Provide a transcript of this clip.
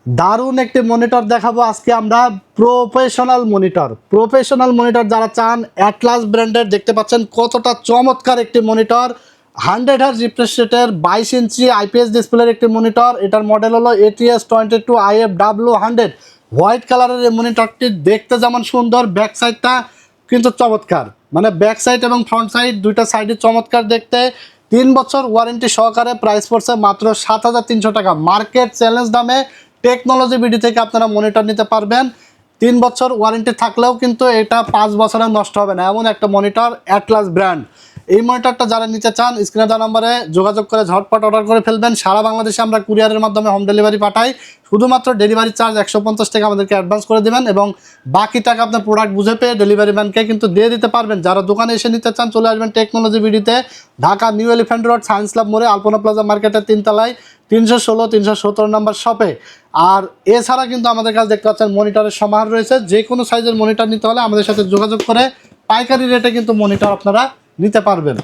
দারুণ একটি মনিটর দেখাবো আজকে আমরা। প্রফেশনাল মনিটর যারা চান, অ্যাটলাস ব্র্যান্ডের দেখতে পাচ্ছেন কতটা চমৎকার একটি মনিটর। 100 Hz রিফ্রেশ রেটের 22 ইঞ্চি আইপিএস ডিসপ্লের একটি মনিটর। এটার মডেল হলো ATS22IFW100। হোয়াইট কালারের এই মনিটরটি দেখতে যেমন সুন্দর, ব্যাক সাইডটা কিন্তু চমৎকার, মানে ব্যাক সাইড এবং ফ্রন্ট সাইড দুইটা সাইডে চমৎকার দেখতে। 3 বছর ওয়ারেন্টি সহকারে, প্রাইস পড়ছে মাত্র 7,300 টাকা। মার্কেট চ্যালেঞ্জ দামে টেকনোলজি বিডি থেকে আপনারা মনিটর নিতে পারবেন। 3 বছর ওয়ারেন্টি থাকলেও কিন্তু এটা 5 বছরে নষ্ট হবে না, এমন একটা মনিটর অ্যাটলাস ব্র্যান্ড। এই মনিটরটা যারা নিতে চান স্ক্রিনে দেওয়া নম্বরে যোগাযোগ করে ঝটপট অর্ডার করে ফেলবেন। সারা বাংলাদেশে আমরা কুরিয়ারের মাধ্যমে হোম ডেলিভারি পাঠাই। শুধুমাত্র ডেলিভারি চার্জ 150 টাকা আমাদেরকে অ্যাডভান্স করে দেবেন এবং বাকি টাকা আপনার প্রোডাক্ট বুঝে পেয়ে ডেলিভারি ম্যানকে কিন্তু দিয়ে দিতে পারবেন। যারা দোকানে এসে নিতে চান চলে আসবেন টেকনোলজি বিডিতে, Dhaka new elephant road, science club মোড়ে, আলপনা প্লাজা মার্কেটের 3 তলায় 316-317 নম্বর শপে। আর এছাড়া কিন্তু আমাদের কাছে দেখতে পাচ্ছেন মনিটরের সমাহার রয়েছে। যে কোনো সাইজের মনিটর নিতে হলে আমাদের সাথে যোগাযোগ করে পাইকারি রেটে কিন্তু মনিটর আপনারা নিতে পারবেন।